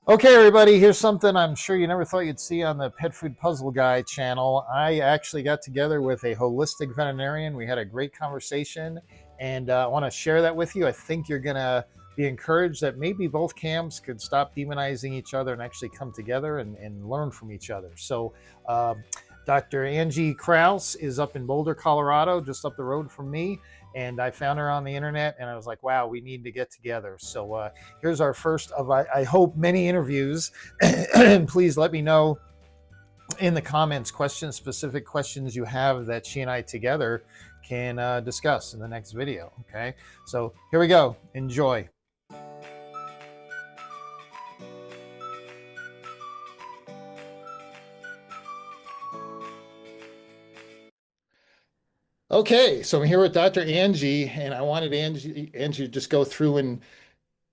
Okay, everybody, here's something I'm sure you never thought you'd see on the Pet Food Puzzle Guy channel. I actually got together with a holistic veterinarian. We had a great conversation, and I want to share that with you. I think you're going to be encouraged that maybe both camps could stop demonizing each other and actually come together and learn from each other. So, Dr. Angie Krauss is up in Boulder, Colorado, just up the road from me. And I found her on the internet, and I was like, wow, we need to get together. So, here's our first of, I hope, many interviews. And please let me know in the comments specific questions you have that she and I together can discuss in the next video. Okay, so here we go. Enjoy. Okay, so I'm here with Dr. Angie, and I wanted Angie to just go through and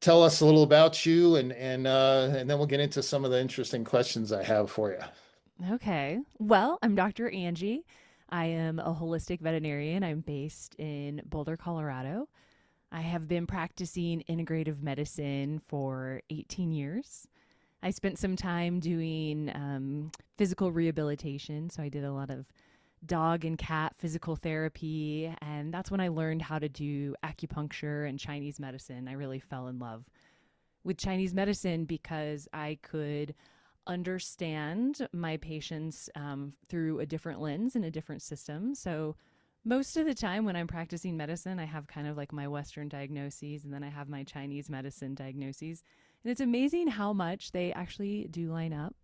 tell us a little about you, and then we'll get into some of the interesting questions I have for you. Okay. Well, I'm Dr. Angie. I am a holistic veterinarian. I'm based in Boulder, Colorado. I have been practicing integrative medicine for 18 years. I spent some time doing physical rehabilitation. So I did a lot of dog and cat physical therapy. And that's when I learned how to do acupuncture and Chinese medicine. I really fell in love with Chinese medicine because I could understand my patients through a different lens and a different system. So, most of the time when I'm practicing medicine, I have kind of like my Western diagnoses and then I have my Chinese medicine diagnoses. And it's amazing how much they actually do line up.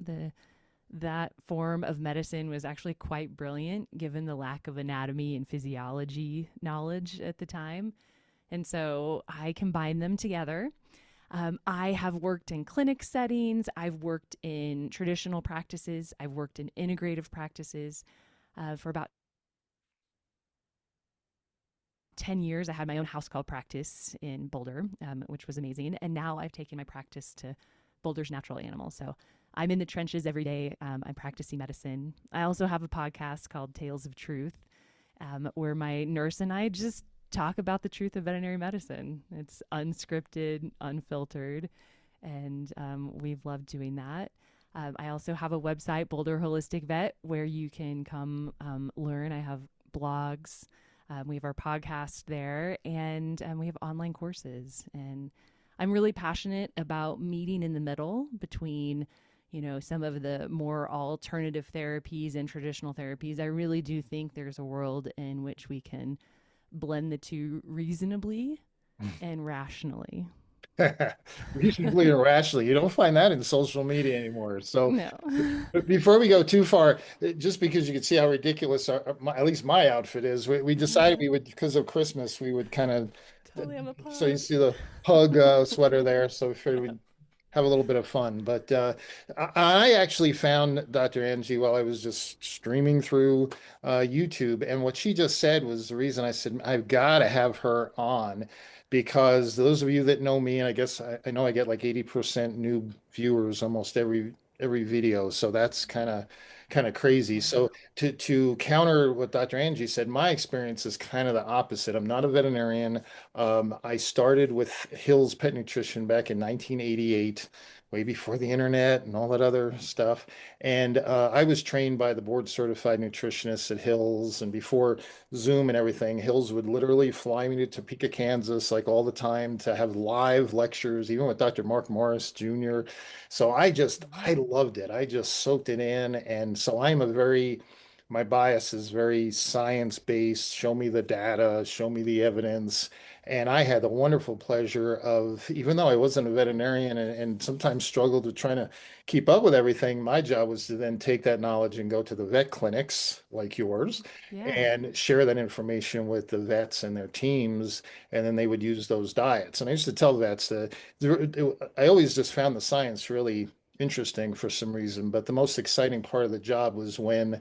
That form of medicine was actually quite brilliant given the lack of anatomy and physiology knowledge at the time. And so I combine them together. I have worked in clinic settings. I've worked in traditional practices. I've worked in integrative practices for about 10 years. I had my own house call practice in Boulder, which was amazing. And now I've taken my practice to Boulder's natural animals. So I'm in the trenches every day. I'm practicing medicine. I also have a podcast called Tales of Truth, where my nurse and I just talk about the truth of veterinary medicine. It's unscripted, unfiltered, and we've loved doing that. I also have a website, Boulder Holistic Vet, where you can come learn. I have blogs. We have our podcast there, and we have online courses. And I'm really passionate about meeting in the middle between, some of the more alternative therapies and traditional therapies. I really do think there's a world in which we can blend the two reasonably and rationally. Reasonably and rationally. You don't find that in social media anymore. So, No. before we go too far, just because you can see how ridiculous at least my outfit is, we decided we would, because of Christmas, we would kind of, Totally, I'm a so you pug. see the pug sweater there. So we figured we'd have a little bit of fun. But I actually found Dr. Angie while I was just streaming through YouTube. And what she just said was the reason I said I've got to have her on, because those of you that know me, and I guess I know I get like 80% new viewers almost every video. So that's kind of crazy. So to counter what Dr. Angie said, my experience is kind of the opposite. I'm not a veterinarian. I started with Hill's Pet Nutrition back in 1988, way before the internet and all that other stuff. And I was trained by the board certified nutritionists at Hills. And before Zoom and everything, Hills would literally fly me to Topeka, Kansas, like all the time to have live lectures, even with Dr. Mark Morris Jr. So I loved it. I just soaked it in. And so my bias is very science based. Show me the data, show me the evidence. And I had the wonderful pleasure of, even though I wasn't a veterinarian and sometimes struggled with trying to keep up with everything, my job was to then take that knowledge and go to the vet clinics like yours Yeah. and share that information with the vets and their teams. And then they would use those diets. And I used to tell vets that I always just found the science really interesting for some reason. But the most exciting part of the job was when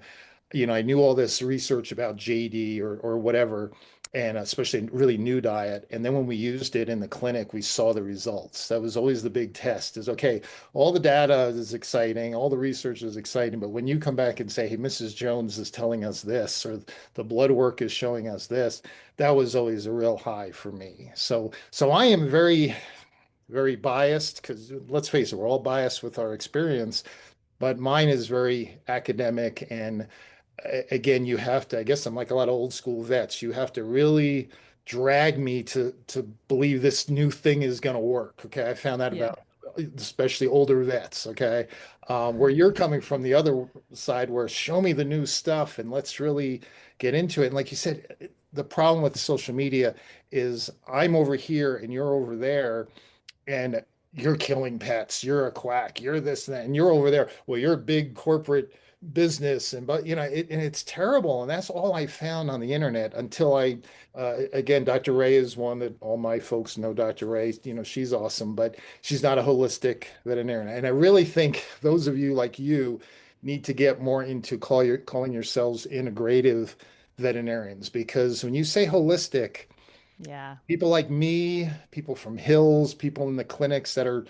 I knew all this research about JD or whatever, and especially really new diet. And then when we used it in the clinic, we saw the results. That was always the big test is, okay, all the data is exciting, all the research is exciting, but when you come back and say, hey, Mrs. Jones is telling us this, or the blood work is showing us this, that was always a real high for me. So I am very biased because let's face it, we're all biased with our experience, but mine is very academic. And again, you have to, I guess I'm like a lot of old school vets, you have to really drag me to believe this new thing is going to work. Okay. I found that Yeah. about especially older vets. Okay. Where you're coming from the other side, where show me the new stuff and let's really get into it. And like you said, the problem with social media is I'm over here and you're over there and you're killing pets, you're a quack, you're this and that, and you're over there. Well, you're a big corporate business, and but and it's terrible. And that's all I found on the internet until again, Dr. Ray is one that all my folks know. Dr. Ray, she's awesome, but she's not a holistic veterinarian. And I really think those of you like you need to get more into calling yourselves integrative veterinarians because when you say holistic, Yeah. people like me, people from Hills, people in the clinics that are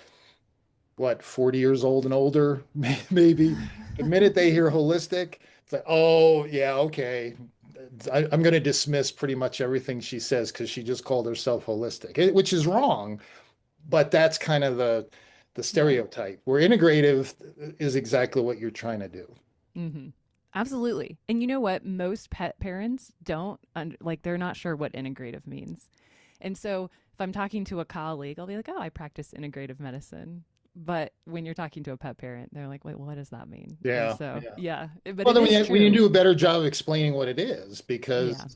what, 40 years old and older, maybe. The minute they hear holistic, it's like, oh, yeah, okay. I'm going to dismiss pretty much everything she says because she just called herself holistic, which is wrong. But that's kind of the Yeah. stereotype. Where integrative is exactly what you're trying to do. Mm-hmm. Absolutely. And you know what? Most pet parents don't like they're not sure what integrative means. And so if I'm talking to a colleague, I'll be like, "Oh, I practice integrative medicine." But when you're talking to a pet parent, they're like, "Wait, what does that mean?" And Yeah, so, yeah. yeah, but Well, it then is we need to true. do a better job of explaining what it is because Yeah.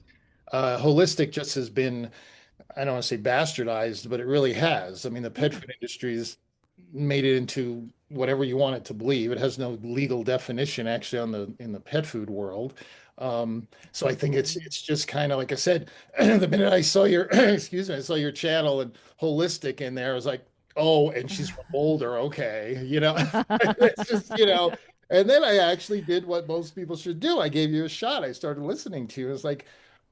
holistic just has been I don't want to say bastardized, but it really has. I mean, the pet Yeah. food industry's made it into whatever you want it to believe. It has no legal definition actually on the in the pet food world. So I think Absolutely. it's just kind of like I said, the minute I saw your excuse me, I saw your channel and holistic in there, I was like, oh, and she's from Boulder, okay, it's just, and then I actually did what most people should do. I gave you a shot. I started listening to you. It was like,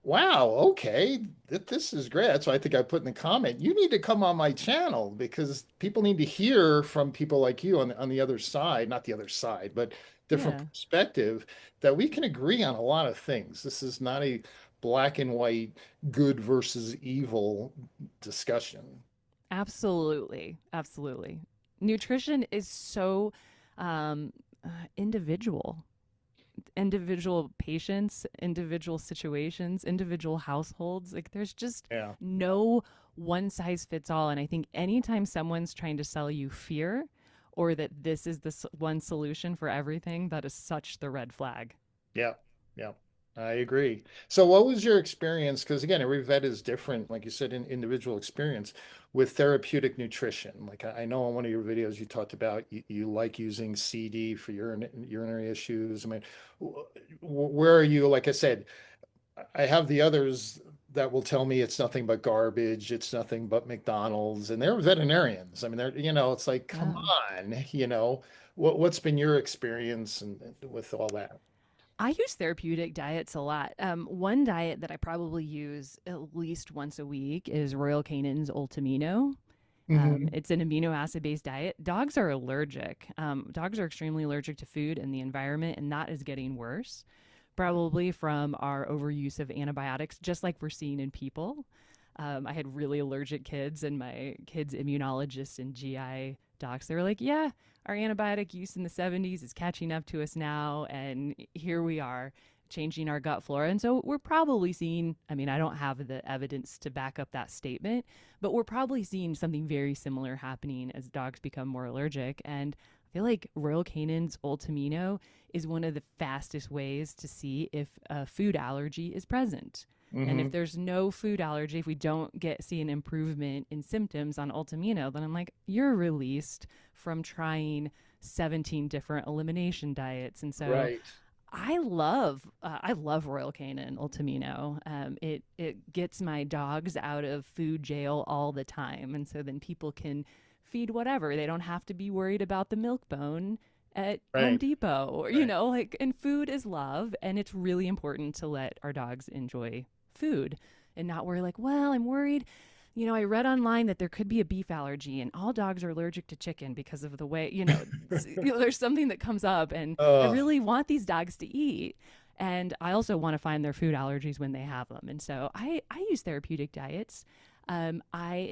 wow, okay, this is great. That's why I think I put in the comment, you need to come on my channel because people need to hear from people like you on the other side, not the other side, but different Yeah. perspective that we can agree on a lot of things. This is not a black and white good versus evil discussion. Absolutely. Absolutely. Nutrition is so um, individual. Individual patients, individual situations, individual households. Like there's just Yeah. no one size fits all. And I think anytime someone's trying to sell you fear or that this is the one solution for everything, that is such the red flag. Yeah, yeah, I agree. So, what was your experience? Because again, every vet is different, like you said, in individual experience with therapeutic nutrition. Like I know on one of your videos you talked about you like using CD for urinary issues. I mean, where are you? Like I said, I have the others that will tell me it's nothing but garbage, it's nothing but McDonald's, and they're veterinarians. I mean, it's like, come Yeah. on. What's been your experience and with all that? I use therapeutic diets a lot. One diet that I probably use at least once a week is Royal Canin's Ultimino. Hmm. It's an amino acid based diet. Dogs are allergic. Dogs are extremely allergic to food and the environment, and that is getting worse, probably from our overuse of antibiotics, just like we're seeing in people. I had really allergic kids, and my kids' immunologist and GI docs, they were like, yeah, our antibiotic use in the 70s is catching up to us now. And here we are changing our gut flora. And so we're probably seeing, I mean, I don't have the evidence to back up that statement, but we're probably seeing something very similar happening as dogs become more allergic. And I feel like Royal Canin's Ultimino is one of the fastest ways to see if a food allergy is present. And if Hmm. there's no food allergy, if we don't see an improvement in symptoms on Ultimino, then I'm like, you're released from trying 17 different elimination diets. And so Right. I love Royal Canin Ultimino. It gets my dogs out of food jail all the time, and so then people can feed whatever. They don't have to be worried about the milk bone at Home Right. Depot, or Right. like. And food is love, and it's really important to let our dogs enjoy food and not worry. Like, well, I'm worried. I read online that there could be a beef allergy, and all dogs are allergic to chicken because of the way, there's something that comes up, and I Uh, really want these dogs to eat. And I also want to find their food allergies when they have them. And so I use therapeutic diets. In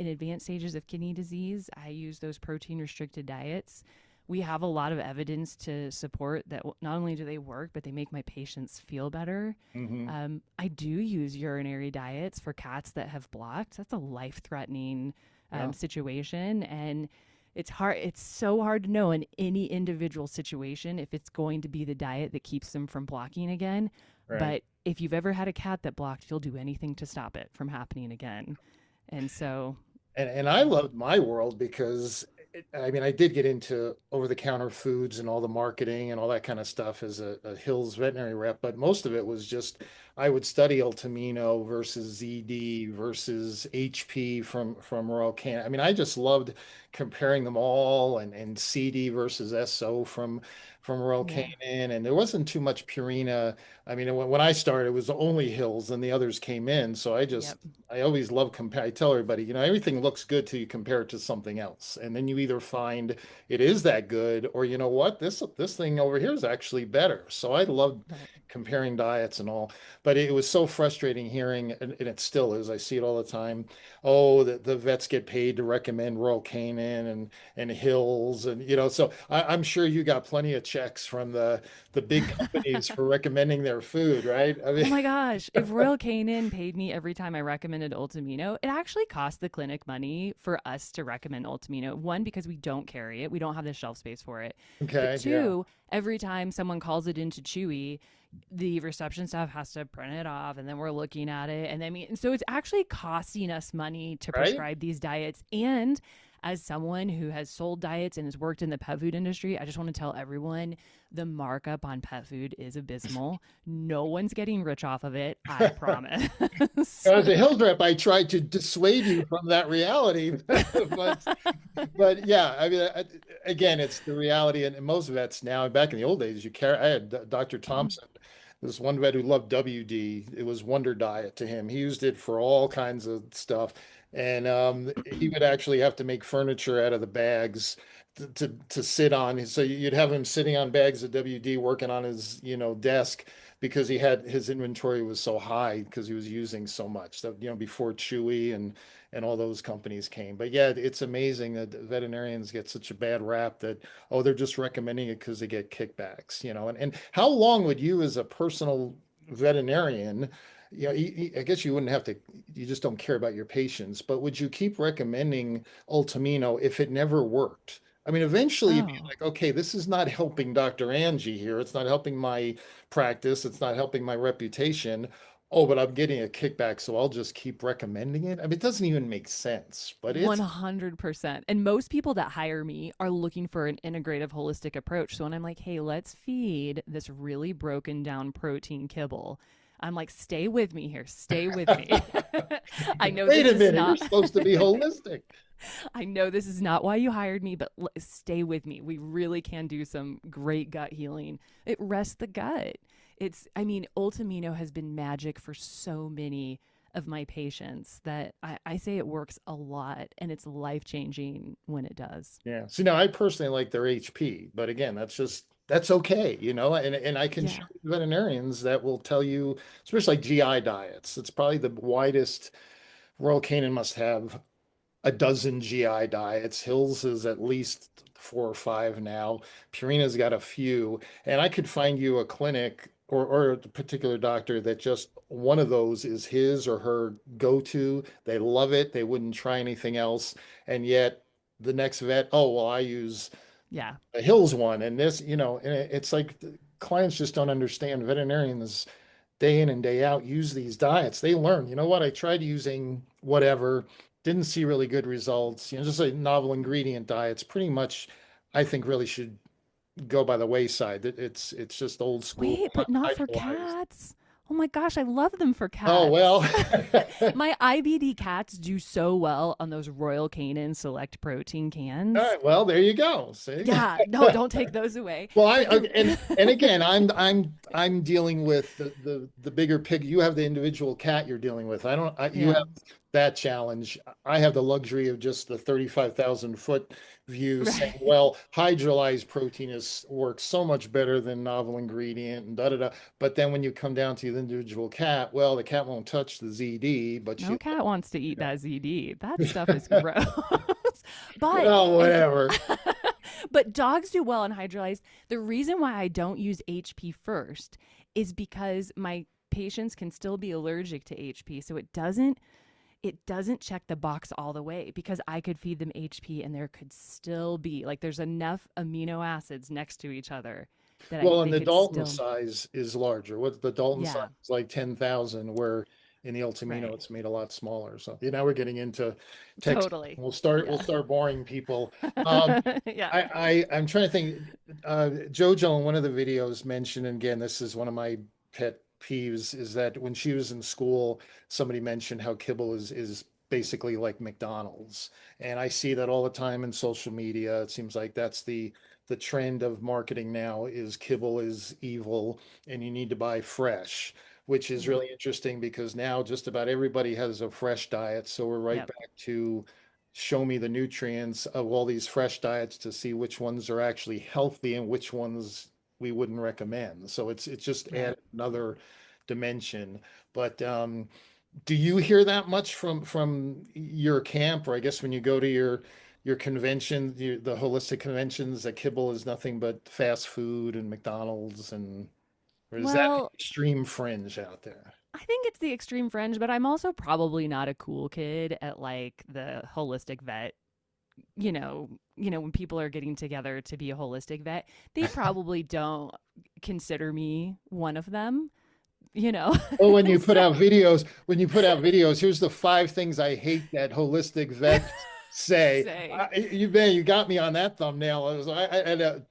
advanced stages of kidney disease, I use those protein restricted diets. We have a lot of evidence to support that not only do they work, but they make my patients feel better. Hmm. I do use urinary diets for cats that have blocked. That's a life threatening Yeah. situation. And it's hard, it's so hard to know in any individual situation if it's going to be the diet that keeps them from blocking again. Right. But if you've ever had a cat that blocked, you'll do anything to stop it from happening again. And so, And I loved my world because I mean, I did get into over-the-counter foods and all the marketing and all that kind of stuff as a Hills veterinary rep, but most of it was just I would study Ultimino versus ZD versus HP from Royal Canin. I mean, I just loved comparing them all and CD versus SO from Royal yeah. Canin, and there wasn't too much Purina. I mean, when I started, it was only Hills, and the others came in, so Yep. I always love compare. I tell everybody, everything looks good till you compare it to something else, and then you either find it is that good, or you know what, this thing over here is actually better. So I love Right. comparing diets and all, but it was so frustrating hearing, and it still is. I see it all the time. Oh, the vets get paid to recommend Royal Canin and Hills, and so I'm sure you got plenty of checks from the big companies for recommending their food, right? I Oh mean, my gosh. If Royal Canin paid me every time I recommended Ultimino, it actually cost the clinic money for us to recommend Ultimino. One, because we don't carry it, we don't have the shelf space for it. But okay, yeah, two, every time someone calls it into Chewy, the reception staff has to print it off and then we're looking at it. And so it's actually costing us money to right. prescribe these diets. And as someone who has sold diets and has worked in the pet food industry, I just want to tell everyone the markup on pet food is abysmal. No one's getting rich off of it, I promise. As a Hills rep, I tried to dissuade you from that reality, but yeah, I mean, again, it's the reality, and most vets now. Back in the old days, you carry. I had Dr. Thompson, this one vet who loved WD. It was Wonder Diet to him. He used it for all kinds of stuff, and he would actually have to make furniture out of the bags to sit on. So you'd have him sitting on bags of WD, working on his desk because his inventory was so high because he was using so much that before Chewy and all those companies came. But yeah, it's amazing that veterinarians get such a bad rap that they're just recommending it because they get kickbacks, and how long would you as a personal veterinarian, I guess you wouldn't have to, you just don't care about your patients, but would you keep recommending Ultimino if it never worked? I mean, eventually you'd be Oh, like, okay, this is not helping Dr. Angie here. It's not helping my practice. It's not helping my reputation. Oh, but I'm getting a kickback, so I'll just keep recommending it. I mean, it doesn't even make sense, but it's 100%. And most people that hire me are looking for an integrative, holistic approach. So when I'm like, hey, let's feed this really broken down protein kibble, I'm like, stay with me here. Stay with me. I know wait this a is minute, you're not supposed to be holistic. I know this is not why you hired me, but stay with me. We really can do some great gut healing. It rests the gut. I mean, Ultimino has been magic for so many of my patients that I say it works a lot and it's life changing when it does. Yeah. See, now I personally like their HP, but again, that's okay, and I can show Yeah. you veterinarians that will tell you, especially like GI diets. It's probably the widest. Royal Canin must have a dozen GI diets. Hills is at least 4 or 5 now. Purina's got a few, and I could find you a clinic or a particular doctor that just one of those is his or her go-to. They love it. They wouldn't try anything else, and yet the next vet, oh well, I use Yeah. a Hills one, and this, and it's like the clients just don't understand. Veterinarians day in and day out use these diets. They learn, you know what, I tried using whatever, didn't see really good results. Just like novel ingredient diets, pretty much, I think really should go by the wayside. It's just old school, Wait, but not for idealized. cats. Oh my gosh, I love them for Oh well. cats. My IBD cats do so well on those Royal Canin Select Protein All cans. right, well, there you go. See? Yeah, no, don't take those away. Well, But the and again, I'm dealing with the bigger pig. You have the individual cat you're dealing with. I don't. You have yeah. that challenge. I have the luxury of just the 35,000-foot view saying, Right. well, hydrolyzed protein is works so much better than novel ingredient and da da da. But then when you come down to the individual cat, well, the cat won't touch the ZD, but No she, cat wants to eat you that ZD. That stuff is know, gross. but well, and whatever. but dogs do well on hydrolyzed. The reason why I don't use HP first is because my patients can still be allergic to HP. So it doesn't check the box all the way because I could feed them HP and there could still be like there's enough amino acids next to each other that Well, and they the could Dalton still. size is larger. What the Dalton size Yeah, is like 10,000, where in the Ultimino right. it's made a lot smaller. So now we're getting into text. Totally. We'll Yeah. start boring people. Um, Yeah. I'm trying to think. JoJo in one of the videos mentioned, and again, this is one of my pet peeves, is that when she was in school, somebody mentioned how kibble is basically like McDonald's. And I see that all the time in social media. It seems like that's the trend of marketing now is kibble is evil and you need to buy fresh, which is Yep. really interesting because now just about everybody has a fresh diet. So we're right Yep. back to show me the nutrients of all these fresh diets to see which ones are actually healthy and which ones we wouldn't recommend. So it's just Right. add another dimension. But do you hear that much from your camp, or I guess when you go to your convention, the holistic conventions, that kibble is nothing but fast food and McDonald's, and or is that the Well, extreme fringe out there? I think it's the extreme fringe, but I'm also probably not a cool kid at like the holistic vet. When people are getting together to be a holistic vet, they probably don't consider me one of them, you know. Well, when you put So out videos, here's the five things I hate that holistic vets say. say, You got me on that thumbnail. I had a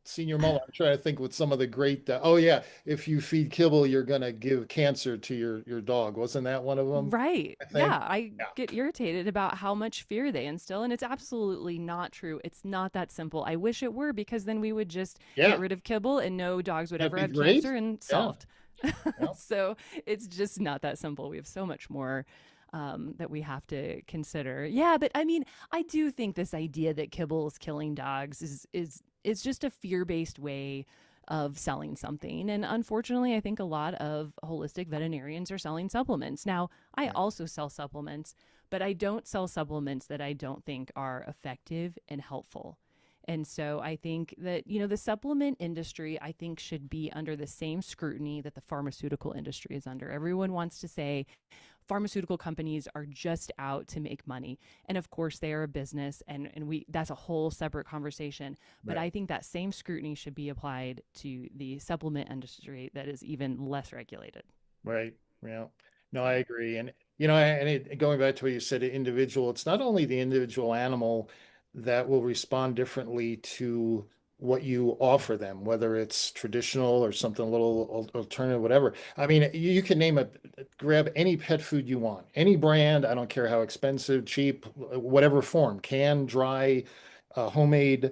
senior moment. I'm trying to think with some of the great. Oh yeah, if you feed kibble, you're gonna give cancer to your dog. Wasn't that one of them? right. I think. Yeah, I Yeah. get irritated about how much fear they instill, and it's absolutely not true. It's not that simple. I wish it were because then we would just get Yeah. rid of kibble and no dogs would That'd ever be have great. cancer and Yeah. solved. Yeah. So it's just not that simple. We have so much more that we have to consider. Yeah, but I mean, I do think this idea that kibble is killing dogs is just a fear based way of selling something. And unfortunately, I think a lot of holistic veterinarians are selling supplements. Now, I Right. also sell supplements, but I don't sell supplements that I don't think are effective and helpful. And so I think that, the supplement industry, I think, should be under the same scrutiny that the pharmaceutical industry is under. Everyone wants to say pharmaceutical companies are just out to make money. And of course they are a business and we that's a whole separate conversation. But Right. I think that same scrutiny should be applied to the supplement industry that is even less regulated. Right. Yeah. No, I So agree. And going back to what you said, individual, it's not only the individual animal that will respond differently to what you offer them, whether it's traditional or something a little alternative, whatever. I mean, you can grab any pet food you want, any brand, I don't care how expensive, cheap, whatever form, canned, dry, homemade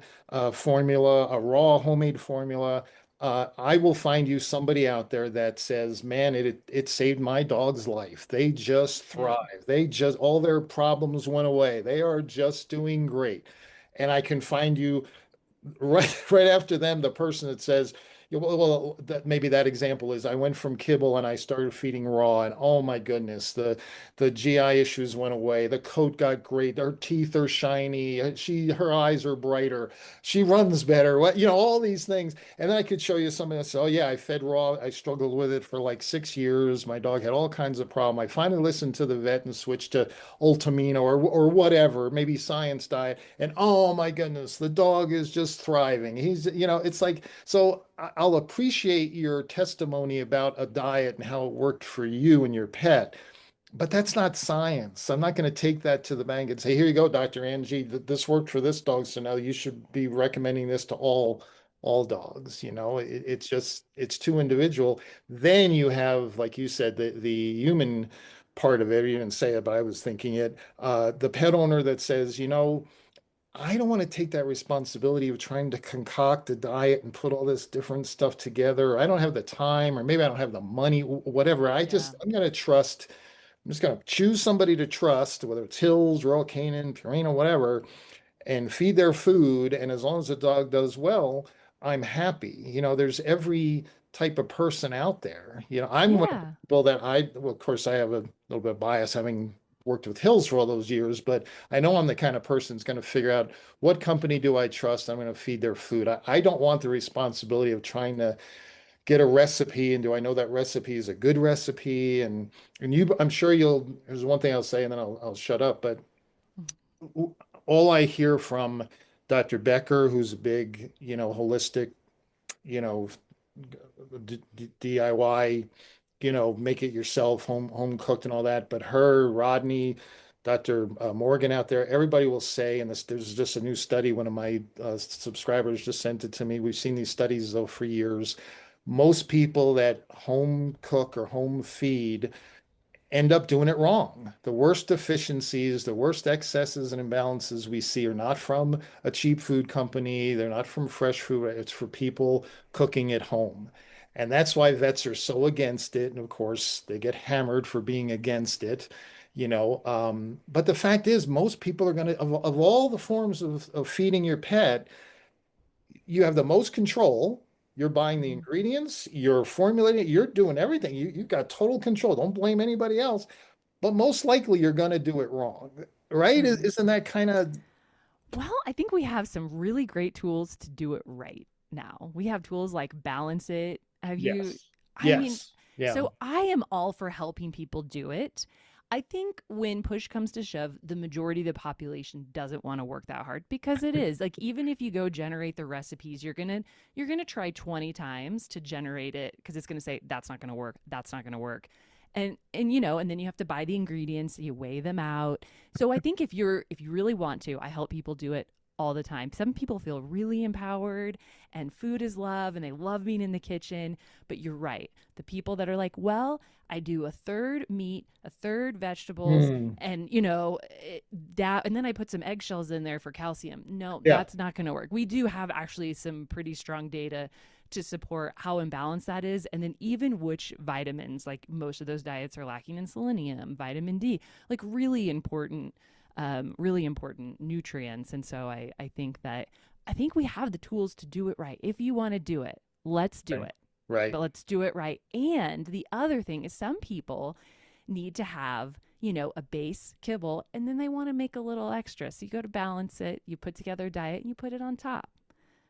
formula, a raw homemade formula. I will find you somebody out there that says, "Man, it saved my dog's life. They just yeah, thrive. They just all their problems went away. They are just doing great." And I can find you right after them, the person that says, yeah, well, that maybe that example is I went from kibble and I started feeding raw, and oh my goodness, the GI issues went away. The coat got great. Her teeth are shiny. Her eyes are brighter. She runs better. All these things. And then I could show you something that says, oh yeah, I fed raw. I struggled with it for like 6 years. My dog had all kinds of problem. I finally listened to the vet and switched to Ultimino or whatever, maybe science diet. And oh my goodness, the dog is just thriving. It's like, so I'll appreciate your testimony about a diet and how it worked for you and your pet, but that's not science. I'm not going to take that to the bank and say, here you go, Dr. Angie, this worked for this dog. So now you should be recommending this to all dogs. It's too individual. Then you have, like you said, the human part of it. You didn't say it, but I was thinking it. The pet owner that says, I don't want to take that responsibility of trying to concoct a diet and put all this different stuff together. I don't have the time, or maybe I don't have the money, whatever. yeah, I'm going to trust I'm just going to choose somebody to trust, whether it's Hills, Royal Canin, Purina, whatever, and feed their food. And as long as the dog does well, I'm happy. There's every type of person out there. I'm one of the Yeah. people that well, of course, I have a little bit of bias having worked with Hills for all those years, but I know I'm the kind of person that's going to figure out what company do I trust. I'm going to feed their food. I don't want the responsibility of trying to get a recipe and do I know that recipe is a good recipe and I'm sure there's one thing I'll say and then I'll shut up, but all I hear from Dr. Becker, who's a big, holistic, you know, DIY, make it yourself, home cooked and all that. But her, Rodney, Dr. Morgan out there, everybody will say, and there's just a new study. One of my subscribers just sent it to me. We've seen these studies though for years. Most people that home cook or home feed end up doing it wrong. The worst deficiencies, the worst excesses and imbalances we see are not from a cheap food company. They're not from fresh food. It's for people cooking at home. And that's why vets are so against it. And of course, they get hammered for being against it. But the fact is, most people are going to, of all the forms of feeding your pet, you have the most control. You're buying the Mhm. ingredients, you're formulating it, you're doing everything. You've got total control. Don't blame anybody else, but most likely you're going to do it wrong, right? Mhm. Isn't that kind of, Well, I think we have some really great tools to do it right now. We have tools like Balance It. Have you, yes, I mean, yes, yeah, so I am all for helping people do it. I think when push comes to shove, the majority of the population doesn't want to work that hard because it is. Like even if you go generate the recipes, you're going to try 20 times to generate it because it's going to say that's not going to work, that's not going to work. And then you have to buy the ingredients, you weigh them out. So I think if you really want to, I help people do it all the time. Some people feel really empowered and food is love and they love being in the kitchen, but you're right. The people that are like, "Well, I do a third meat, a third vegetables, hmm, and that and then I put some eggshells in there for calcium." No, yeah, that's not going to work. We do have actually some pretty strong data to support how imbalanced that is, and then even which vitamins, like most of those diets are lacking in selenium, vitamin D, like really important nutrients. And so I think we have the tools to do it right. If you want to do it, let's do right, it. right. But let's do it right. And the other thing is some people need to have, a base kibble and then they want to make a little extra. So you go to Balance It, you put together a diet and you put it on top.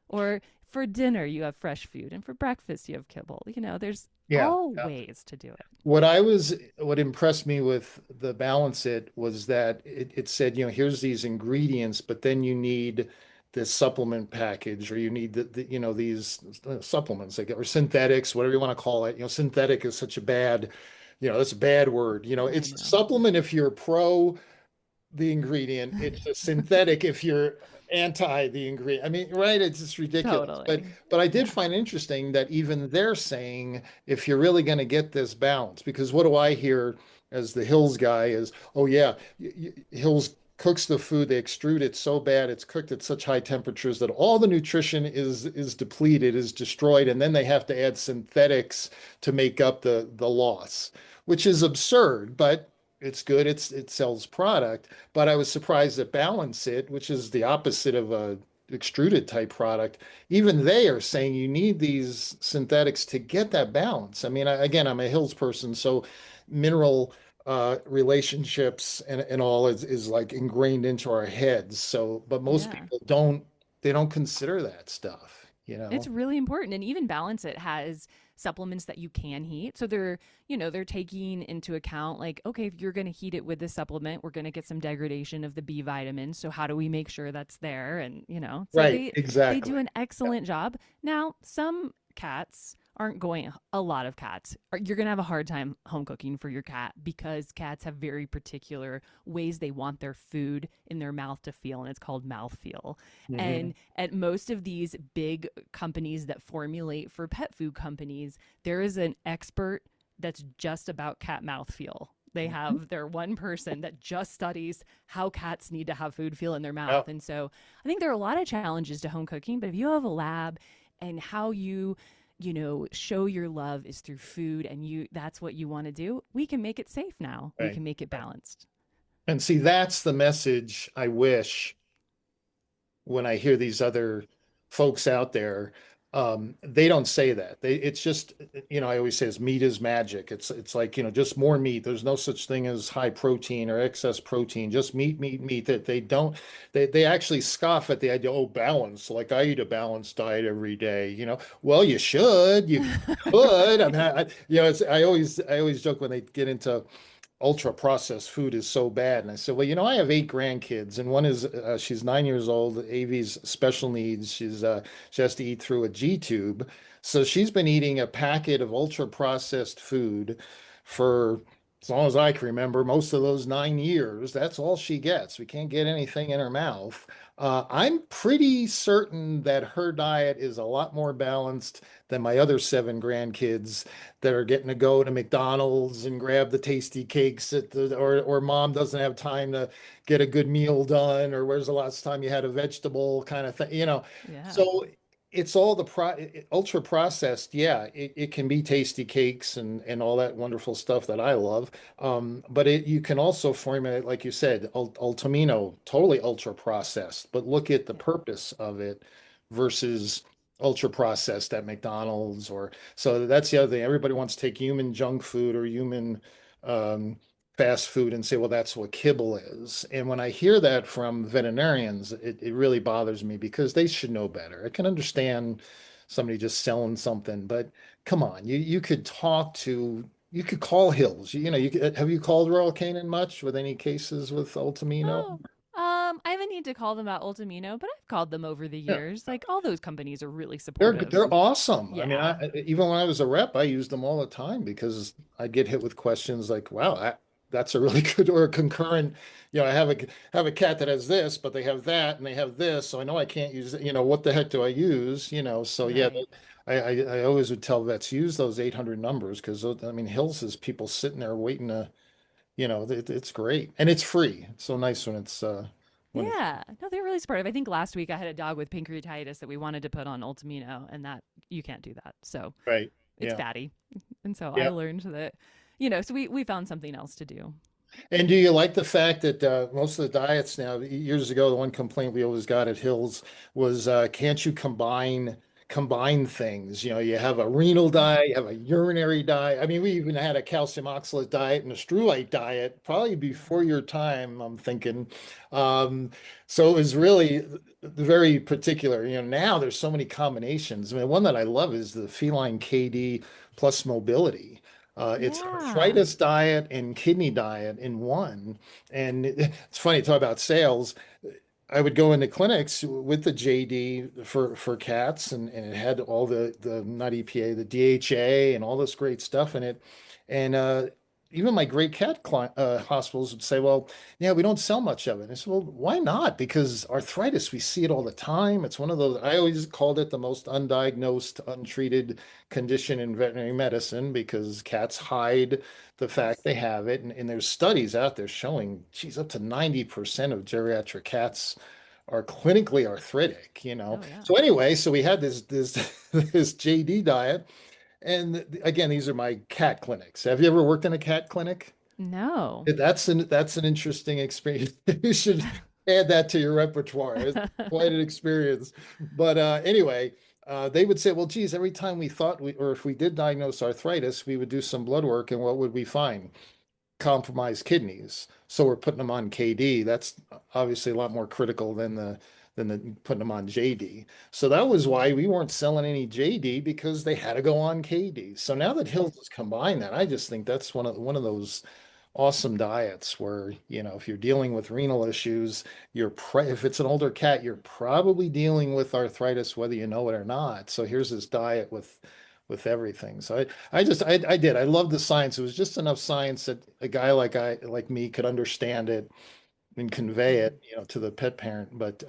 Or for dinner, you have fresh food, and for breakfast, you have kibble. There's Yeah. all ways to do it. What impressed me with the Balance It was that it said, here's these ingredients, but then you need this supplement package, or you need these supplements, like, or synthetics, whatever you want to call it. Synthetic is such a bad, that's a bad word. I It's a know. supplement if you're pro the ingredient. It's a synthetic if you're anti the ingredient. I mean, right? It's just ridiculous. But Totally. but I did Yeah. find interesting that even they're saying if you're really going to get this balance, because what do I hear as the Hills guy is, oh yeah, Hills cooks the food, they extrude it so bad, it's cooked at such high temperatures that all the nutrition is depleted, is destroyed, and then they have to add synthetics to make up the loss, which is absurd, but it's good. It sells product, but I was surprised that Balance It, which is the opposite of a extruded type product, even they are saying you need these synthetics to get that balance. I mean, again, I'm a Hills person, so mineral relationships and all is like ingrained into our heads. So, but most Yeah. people they don't consider that stuff. It's really important. And even Balance It has supplements that you can heat. So they're taking into account like, okay, if you're going to heat it with this supplement, we're going to get some degradation of the B vitamins. So how do we make sure that's there? And, so Right, they exactly. do an excellent job. Now, some cats aren't going a lot of cats you're going to have a hard time home cooking for your cat because cats have very particular ways they want their food in their mouth to feel, and it's called mouth feel. Hmm. And at most of these big companies that formulate for pet food companies, there is an expert that's just about cat mouth feel. They have their one person that just studies how cats need to have food feel in their Yeah. mouth. And so I think there are a lot of challenges to home cooking, but if you have a lab and how you show your love is through food and that's what you want to do, we can make it safe now. We Right. can make it Right. balanced. And see, that's the message I wish when I hear these other folks out there, they don't say that. It's just, I always say is meat is magic. It's like, just more meat. There's no such thing as high protein or excess protein, just meat, meat, meat. That they don't, they actually scoff at the idea, oh, balance. Like I eat a balanced diet every day, Well, you should, you could. I mean, Right. I always joke when they get into ultra processed food is so bad. And I said, well, I have 8 grandkids, and one is she's 9 years old. Avi's special needs. She has to eat through a G tube, so she's been eating a packet of ultra processed food for as long as I can remember. Most of those 9 years, that's all she gets. We can't get anything in her mouth. I'm pretty certain that her diet is a lot more balanced than my other 7 grandkids that are getting to go to McDonald's and grab the tasty cakes or mom doesn't have time to get a good meal done, or where's the last time you had a vegetable kind of thing. Yeah. So it's all ultra processed. Yeah, it can be tasty cakes and all that wonderful stuff that I love. But you can also formulate, like you said, Ultimino, totally ultra processed. But look at the Yeah. purpose of it versus ultra processed at McDonald's. Or so that's the other thing. Everybody wants to take human junk food or human um, fast food and say, well, that's what kibble is. And when I hear that from veterinarians, it really bothers me because they should know better. I can understand somebody just selling something, but come on, you could call Hills. Have you called Royal Canin much with any cases with Ultimino? Oh, I haven't need to call them about Ultimino, but I've called them over the Yeah. years. Like all those companies are really supportive. They're awesome. I mean, Yeah. even when I was a rep, I used them all the time because I get hit with questions like, "Wow, that's a really good," or a concurrent. I have a cat that has this, but they have that, and they have this, so I know I can't use it. What the heck do I use? So yeah, Right. I always would tell vets use those 800 numbers because I mean, Hills is people sitting there waiting to, it's great and it's free. It's so nice when it's Yeah. No, they're really supportive. I think last week I had a dog with pancreatitis that we wanted to put on Ultimino, and that you can't do that. So right. it's Yeah. fatty. And so I Yeah. learned that, so we found something else to do. And do you like the fact that most of the diets now, years ago, the one complaint we always got at Hills was, can't you combine things? You have a renal diet, you have a urinary diet. I mean, we even had a calcium oxalate diet and a strulite diet, probably before your time, I'm thinking. Um, so it was really very particular. Now there's so many combinations. I mean, one that I love is the feline KD plus mobility. It's Yeah. arthritis diet and kidney diet in one. And it's funny to talk about sales. I would go into clinics with the JD for cats, and it had all the not EPA, the DHA, and all this great stuff in it. And even my great cat hospitals would say, "Well, yeah, we don't sell much of it." And I said, "Well, why not? Because arthritis, we see it all the time. It's one of those. I always called it the most undiagnosed, untreated condition in veterinary medicine because cats hide the fact Yes. they have it. And there's studies out there showing, geez, up to 90% of geriatric cats are clinically arthritic. Oh, yeah. So anyway, so we had this this JD diet. And again, these are my cat clinics. Have you ever worked in a cat clinic? No. That's an interesting experience. You should add that to your repertoire. It's quite an experience. But anyway, they would say, well, geez, every time we thought or if we did diagnose arthritis, we would do some blood work, and what would we find? Compromised kidneys. So we're putting them on KD. That's obviously a lot more critical than the putting them on JD. So that was why we weren't selling any JD because they had to go on KD. So now that Hills has combined that, I just think that's one of those awesome diets where, if you're dealing with renal issues, if it's an older cat, you're probably dealing with arthritis, whether you know it or not. So here's this diet with everything. So I did. I love the science. It was just enough science that a guy like me could understand it and convey Mhm. it, to the pet parent. But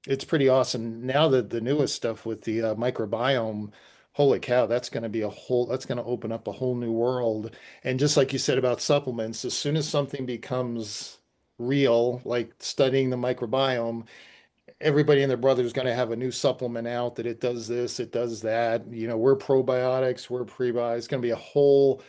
it's pretty awesome. Now that the newest stuff with the microbiome, holy cow, that's going to open up a whole new world. And just like you said about supplements, as soon as something becomes real, like studying the microbiome, everybody and their brother is going to have a new supplement out that it does this, it does that. We're probiotics, we're prebiotics. It's going to be a whole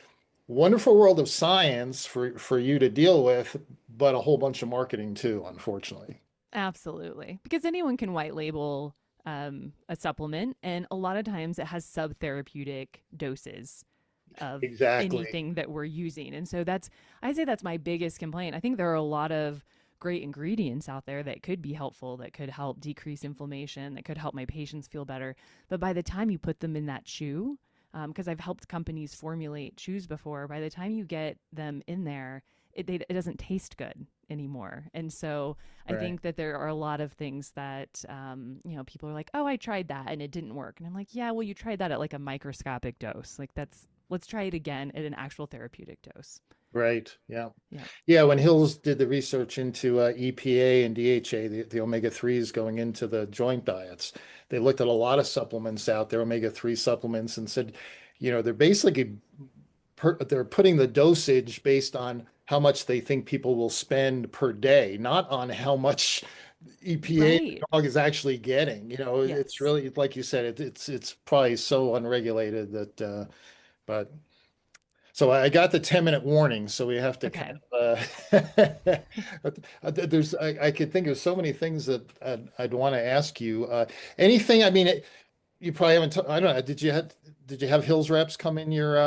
wonderful world of science for you to deal with, but a whole bunch of marketing too, unfortunately. Absolutely. Because anyone can white label a supplement, and a lot of times it has subtherapeutic doses of Exactly. anything that we're using. And so I say that's my biggest complaint. I think there are a lot of great ingredients out there that could be helpful, that could help decrease inflammation, that could help my patients feel better. But by the time you put them in that chew, because I've helped companies formulate chews before, by the time you get them in there, it doesn't taste good anymore. And so I Right. think that there are a lot of things that, people are like, oh, I tried that and it didn't work. And I'm like, yeah, well, you tried that at like a microscopic dose. Like let's try it again at an actual therapeutic dose. Right. Yeah. Yeah. Yeah. When Hills did the research into EPA and DHA, the omega-3s going into the joint diets, they looked at a lot of supplements out there, omega-3 supplements, and said, they're basically they're putting the dosage based on how much they think people will spend per day, not on how much EPA the Right. dog is actually getting. It's Yes. really, like you said, it's probably so unregulated that, but so I got the 10-minute warning, so we have to kind Okay. I could think of so many things that I'd want to ask you. Anything, I mean, you probably haven't, I don't know, did you have Hills reps come in your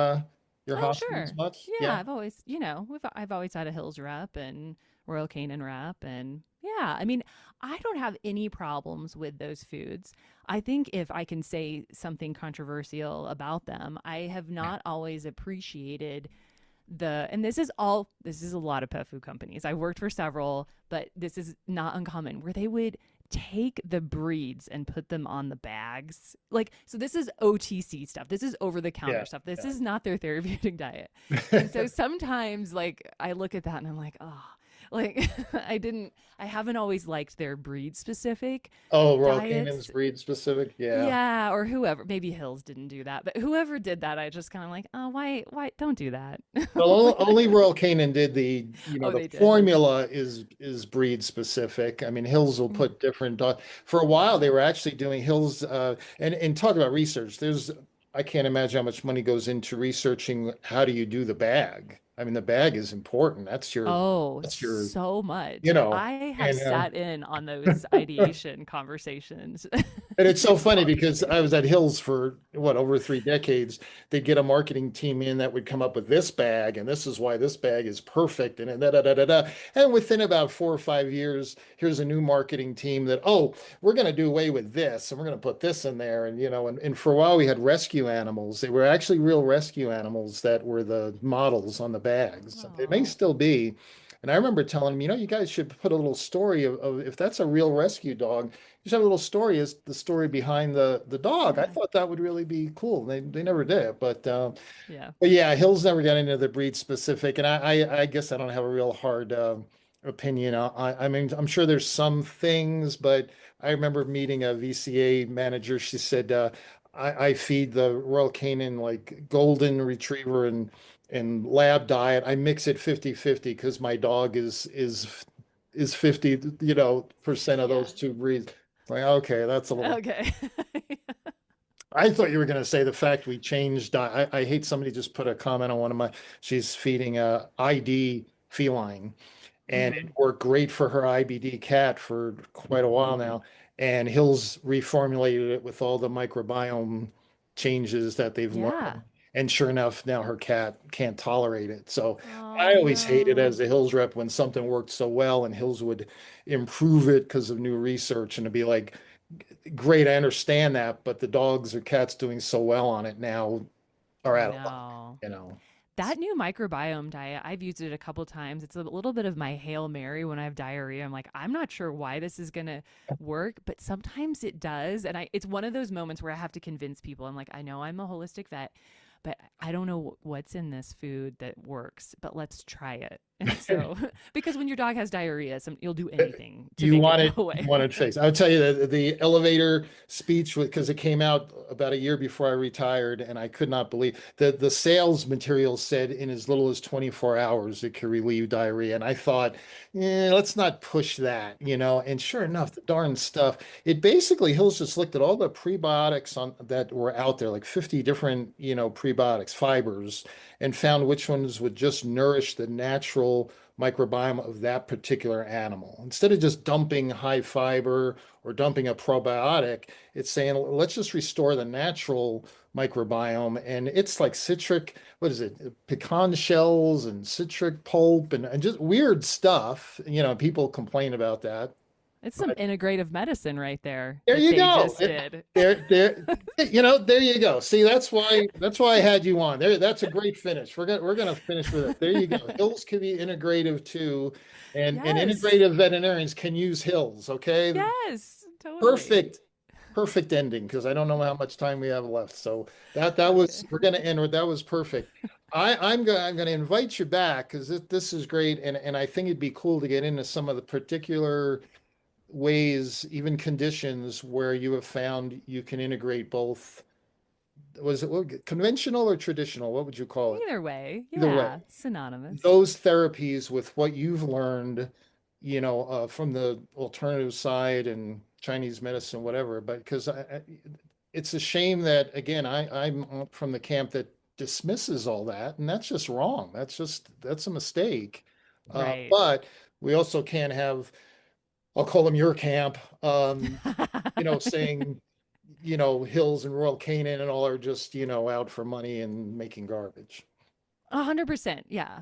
Oh, hospitals sure. much? Yeah, Yeah. I've always had a Hills rep and Royal Canin rep, and yeah, I mean, I don't have any problems with those foods. I think if I can say something controversial about them, I have not always appreciated and this is a lot of pet food companies. I worked for several, but this is not uncommon where they would take the breeds and put them on the bags. Like, so this is OTC stuff. This is over the counter Yeah. stuff. This is not their therapeutic diet. And so sometimes like I look at that and I'm like, oh, like I haven't always liked their breed specific Oh, Royal Canin's diets. breed specific. Yeah. Yeah, or whoever. Maybe Hills didn't do that, but whoever did that, I just kind of like, oh, why, don't do that. Well, only Royal Canin did Oh, the they did. formula is breed specific. I mean, Hills will Mm. put different dog. For a while, they were actually doing Hills, and talk about research. I can't imagine how much money goes into researching how do you do the bag. I mean, the bag is important. Oh, That's your, so much. you know, I have and sat in on those ideation conversations. And it's so It's funny called because I was ideation. at Hills for what, over 3 decades. They'd get a marketing team in that would come up with this bag, and this is why this bag is perfect, and da da da da da. And within about 4 or 5 years, here's a new marketing team that, oh, we're going to do away with this, and we're going to put this in there, and for a while we had rescue animals. They were actually real rescue animals that were the models on the bags. They may Oh, still be. And I remember telling them, you guys should put a little story of if that's a real rescue dog, just have a little story as the story behind the dog. I yeah, thought that would really be cool. They never did, yeah. but yeah, Hills never got into the breed specific, and I guess I don't have a real hard opinion. I mean, I'm sure there's some things, but I remember meeting a VCA manager. She said I feed the Royal Canin like golden retriever and lab diet. I mix it 50-50 because my dog is 50, percent of Yeah. those two breeds. Like, okay, that's a little. Okay. I thought you were going to say the fact we changed. I hate somebody just put a comment on one of my. She's feeding a ID feline, and it Hmm. worked great for her IBD cat for quite a while now. And Hills reformulated it with all the microbiome changes that they've Yeah. learned. And sure enough, now her cat can't tolerate it. So I Oh always hated no. as a Hills rep when something worked so well and Hills would improve it because of new research and to be like, great, I understand that, but the dogs or cats doing so well on it now are I out of luck, know. you know. That new microbiome diet, I've used it a couple times. It's a little bit of my Hail Mary when I have diarrhea. I'm like, I'm not sure why this is going to work, but sometimes it does. And it's one of those moments where I have to convince people. I'm like, I know I'm a holistic vet, but I don't know what's in this food that works, but let's try it. And so, because when your dog has diarrhea, you'll do anything to You make it want go it, you away. want it fixed. I'll tell you that the elevator speech, because it came out about a year before I retired, and I could not believe the sales material said in as little as 24 hours it could relieve diarrhea. And I thought, let's not push that, And sure enough, the darn stuff. It basically, Hills just looked at all the prebiotics on that were out there, like 50 different, prebiotics, fibers, and found which ones would just nourish the natural microbiome of that particular animal. Instead of just dumping high fiber or dumping a probiotic, it's saying, let's just restore the natural microbiome. And it's like citric, what is it? Pecan shells and citric pulp and just weird stuff. People complain about that. It's some integrative medicine right there There that you they go. just did. There you go. See, that's why I had you on. There, that's a great finish. We're gonna finish with it. There you go. Hills can be integrative too, and Yes. integrative veterinarians can use Hills. Okay, Yes, totally. perfect, perfect ending because I don't know how much time we have left. So that was we're gonna end with that was perfect. I'm gonna invite you back because this is great, and I think it'd be cool to get into some of the particular ways, even conditions where you have found you can integrate both. Was it conventional or traditional? What would you call it? Either way, Either way, yeah, synonymous. those therapies with what you've learned, from the alternative side and Chinese medicine, whatever. But because it's a shame that, again, I'm from the camp that dismisses all that, and that's just wrong. That's a mistake. Right. But we also can't have, I'll call them your camp, saying, Hills and Royal Canin and all are just, out for money and making garbage. 100%. Yeah,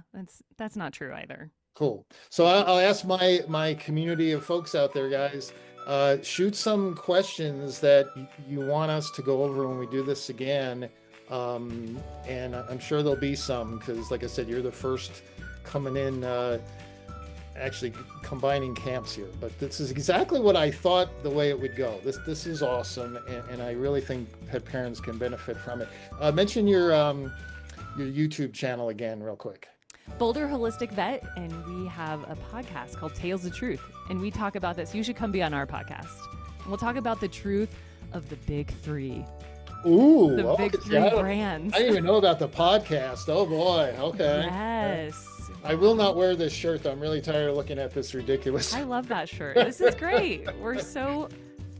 that's not true either. Cool. So I'll ask my community of folks out there, guys. Shoot some questions that you want us to go over when we do this again. And I'm sure there'll be some because, like I said, you're the first coming in. Actually combining camps here, but this is exactly what I thought the way it would go. This is awesome, and I really think pet parents can benefit from it. Mention your YouTube channel again, real quick. Boulder Holistic Vet, and we have a podcast called Tales of Truth, and we talk about this. You should come be on our podcast. And we'll talk about the truth of the big three, Ooh, the big three brands. I didn't even know about the podcast. Oh boy, okay. Yes. I will not wear this shirt though. I'm really tired of looking at this ridiculous. I love that shirt. This is great. We're so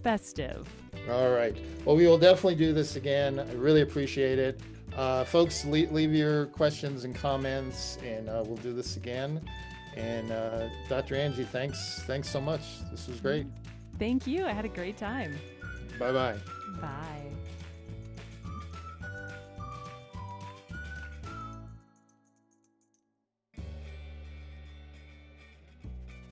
festive. All right. Well, we will definitely do this again. I really appreciate it. Folks, leave your questions and comments, and we'll do this again. And Dr. Angie, thanks so much. This was great. Thank you. I had a great time. Bye-bye. Bye.